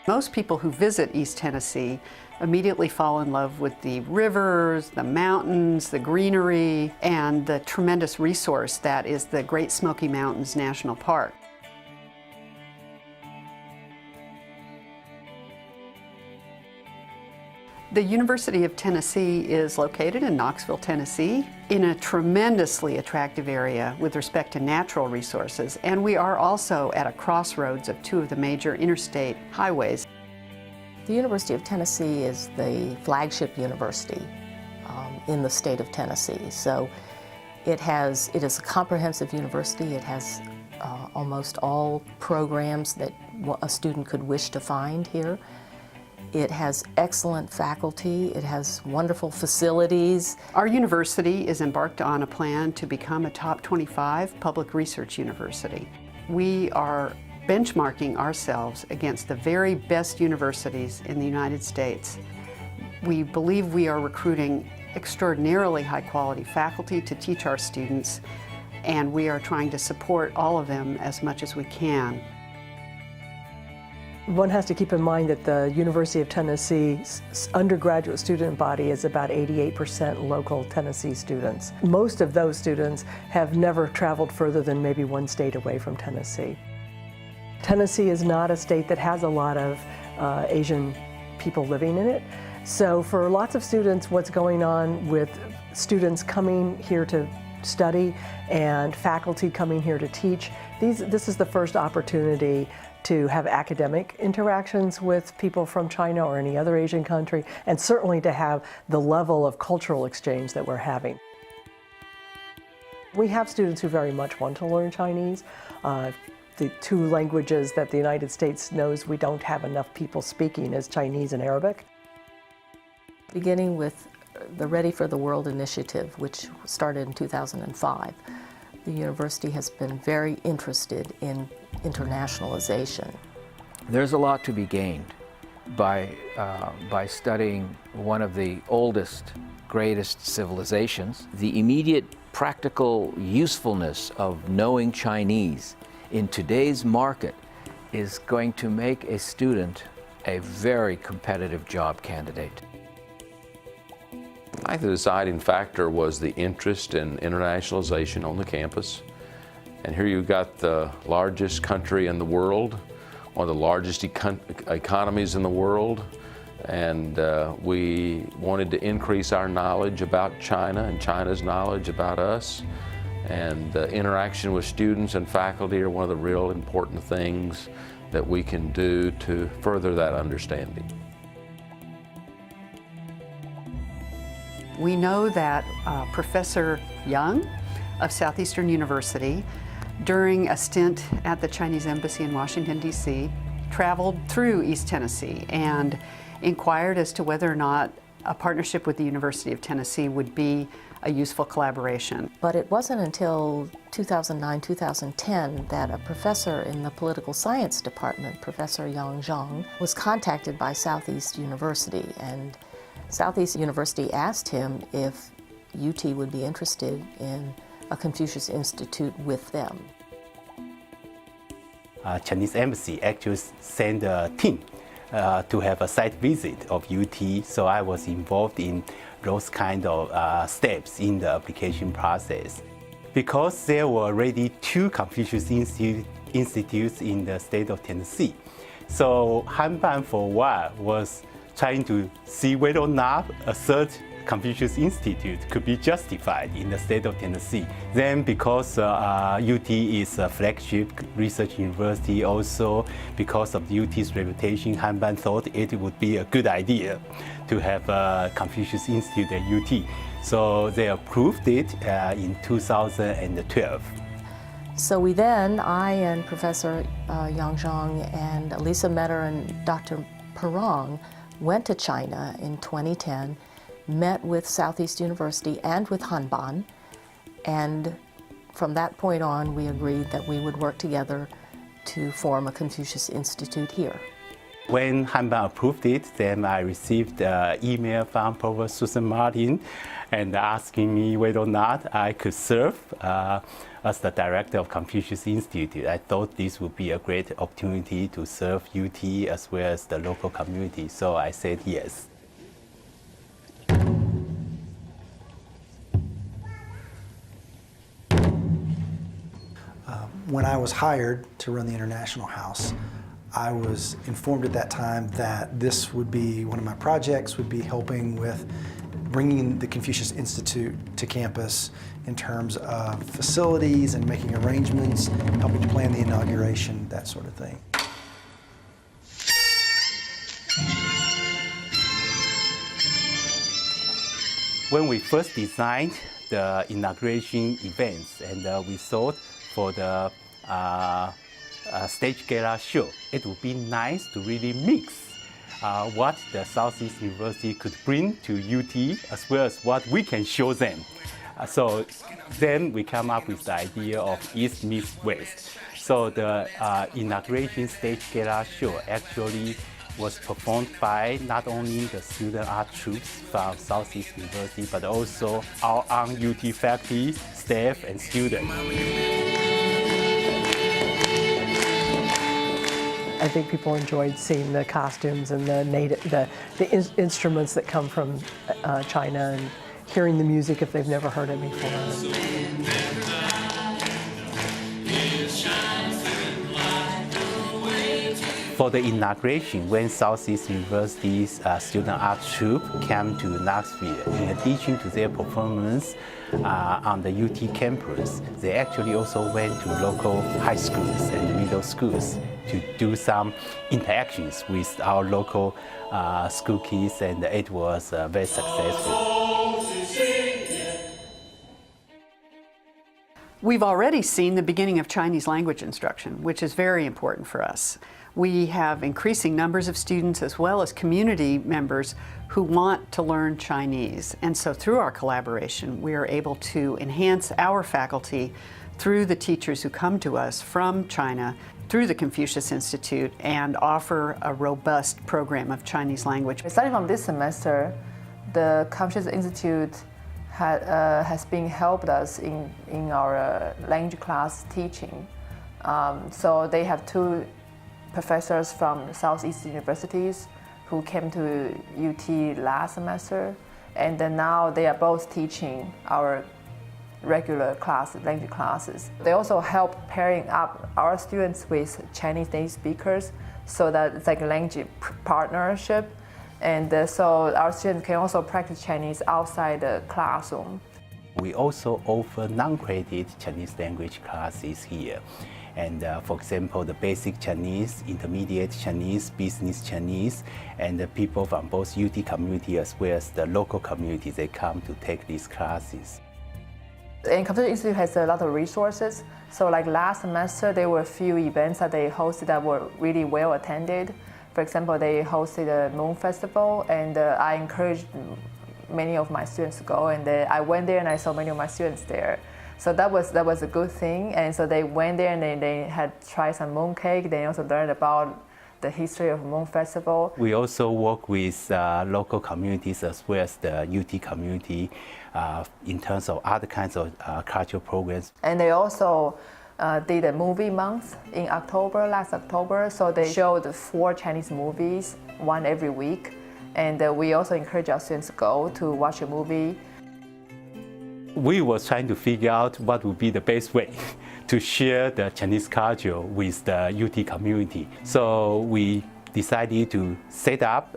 Most people who visit East Tennessee immediately fall in love with the rivers, the mountains, the greenery, and the tremendous resource that is the Great Smoky Mountains National Park. The University of Tennessee is located in Knoxville, Tennessee, in a tremendously attractive area with respect to natural resources, and we are also at a crossroads of two of the major interstate highways. The University of Tennessee is the flagship university in the state of Tennessee. So it is a comprehensive university. It has almost all programs that a student could wish to find here. It has excellent faculty. It has wonderful facilities. Our university is embarked on a plan to become a top 25 public research university. We are benchmarking ourselves against the very best universities in the United States. We believe we are recruiting extraordinarily high-quality faculty to teach our students, and we are trying to support all of them as much as we can. One has to keep in mind that the University of Tennessee's undergraduate student body is about 88% local Tennessee students. Most of those students have never traveled further than maybe one state away from Tennessee. Tennessee is not a state that has a lot of Asian people living in it. So for lots of students, what's going on with students coming here to study and faculty coming here to teach, this is the first opportunity to have academic interactions with people from China or any other Asian country, and certainly to have the level of cultural exchange that we're having. We have students who very much want to learn Chinese. The two languages that the United States knows we don't have enough people speaking is Chinese and Arabic. Beginning with the Ready for the World initiative, which started in 2005, the university has been very interested in internationalization. There's a lot to be gained by studying one of the oldest, greatest civilizations. The immediate practical usefulness of knowing Chinese in today's market is going to make a student a very competitive job candidate. I think the deciding factor was the interest in internationalization on the campus. And here you've got the largest country in the world, one of the largest economies in the world, and we wanted to increase our knowledge about China and China's knowledge about us. And interaction with students and faculty are one of the real important things that we can do to further that understanding. We know that Professor Yang of Southeastern University, during a stint at the Chinese Embassy in Washington, D.C., traveled through East Tennessee and inquired as to whether or not a partnership with the University of Tennessee would be a useful collaboration. But it wasn't until 2009, 2010 that a professor in the political science department, Professor Yang Zhang, was contacted by Southeast University, and Southeast University asked him if UT would be interested in a Confucius Institute with them. Chinese Embassy actually sent a team to have a site visit of UT, so I was involved in those kind of steps in the application process. Because there were already two Confucius institutes in the state of Tennessee, so Hanban for a while was trying to see whether or not a third Confucius Institute could be justified in the state of Tennessee. Then because UT is a flagship research university, also because of UT's reputation, Hanban thought it would be a good idea to have a Confucius Institute at UT. So they approved it in 2012. So we then, I and Professor Yang Zhang and Lisa Metter and Dr. Perong went to China in 2010, met with Southeast University and with Hanban, and from that point on we agreed that we would work together to form a Confucius Institute here. When Hanban approved it, then I received an email from Provost Susan Martin and asking me whether or not I could serve as the director of Confucius Institute. I thought this would be a great opportunity to serve UT as well as the local community, so I said yes. When I was hired to run the International House, I was informed at that time that this would be one of my projects, would be helping with bringing the Confucius Institute to campus in terms of facilities and making arrangements, helping to plan the inauguration, that sort of thing. When we first designed the inauguration events and we thought for the stage gala show, it would be nice to really mix what the Southeast University could bring to UT as well as what we can show them. So then we come up with the idea of East meets West. So the inauguration stage gala show actually was performed by not only the student art troops from Southeast University, but also our own UT faculty, staff, and students. I think people enjoyed seeing the costumes and the instruments that come from China and hearing the music if they've never heard it before. For the inauguration, when Southeast University's student art troupe came to Knoxville, in addition to their performance on the UT campus, they actually also went to local high schools and middle schools to do some interactions with our local school kids, and it was very successful. We've already seen the beginning of Chinese language instruction, which is very important for us. We have increasing numbers of students as well as community members who want to learn Chinese. And so through our collaboration, we are able to enhance our faculty through the teachers who come to us from China through the Confucius Institute and offer a robust program of Chinese language. Starting from this semester, the Confucius Institute has been helped us in our language class teaching. So they have two professors from Southeast universities who came to UT last semester, and then now they are both teaching our regular language classes. They also help pairing up our students with Chinese native speakers so that it's like a language partnership, and so our students can also practice Chinese outside the classroom. We also offer non-credit Chinese language classes here. And for example, the basic Chinese, intermediate Chinese, business Chinese, and the people from both UT community as well as the local community, they come to take these classes. And Confucius Institute has a lot of resources. So like last semester, there were a few events that they hosted that were really well attended. For example, they hosted a Moon Festival, and I encouraged many of my students to go, and I went there and I saw many of my students there. So that was a good thing, and so they went there and they had tried some mooncake. They also learned about the history of Moon Festival. We also work with local communities as well as the UT community in terms of other kinds of cultural programs. And they also did a movie month in last October. So they showed 4 Chinese movies, one every week. And we also encourage our students to go to watch a movie. We were trying to figure out what would be the best way to share the Chinese culture with the UT community. So we decided to set up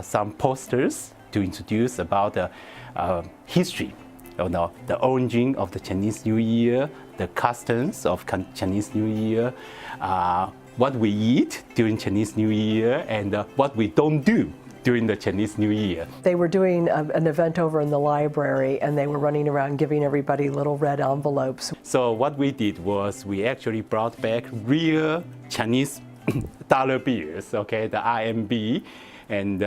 some posters to introduce about the history, the origin of the Chinese New Year, the customs of Chinese New Year, what we eat during Chinese New Year, and what we don't do during the Chinese New Year. They were doing an event over in the library, and they were running around giving everybody little red envelopes. So what we did was we actually brought back real Chinese dollar bills, okay, the RMB, and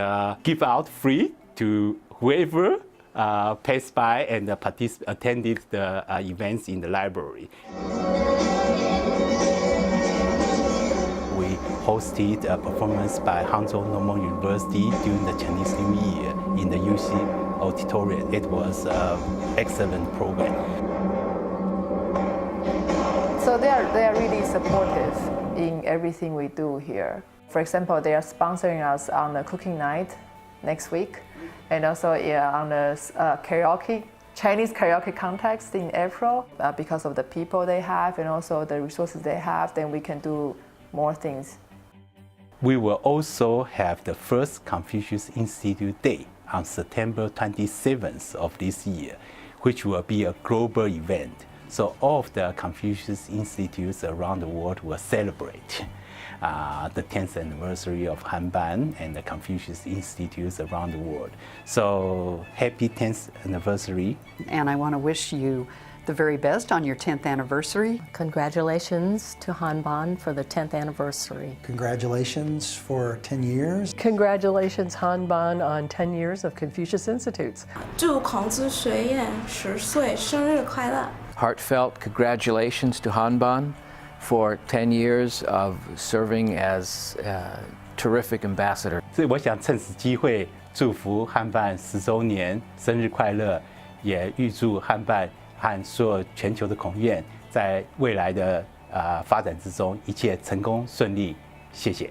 give out free to whoever passed by and attended the events in the library. We hosted a performance by Hangzhou Normal University during the Chinese New Year in the UC auditorium. It was an excellent program. So they are really supportive in everything we do here. For example, they are sponsoring us on the cooking night next week, and also on the Chinese karaoke contest in April. Because of the people they have and also the resources they have, then we can do more things. We will also have the first Confucius Institute Day on September 27th of this year, which will be a global event. So all of the Confucius Institutes around the world will celebrate the 10th anniversary of Hanban and the Confucius Institutes around the world. So happy 10th anniversary. And I want to wish you the very best on your 10th anniversary. Congratulations to Hanban for the 10th anniversary. Congratulations for 10 years. Congratulations, Hanban, on 10 years of Confucius Institutes. 祝孔子学院10岁生日快乐！ Heartfelt congratulations to Hanban for 10 years of serving as a terrific ambassador. 所以我想趁此机会祝福汉办10周年生日快乐，也预祝汉办和所有全球的孔院在未来的发展之中一切成功顺利。谢谢。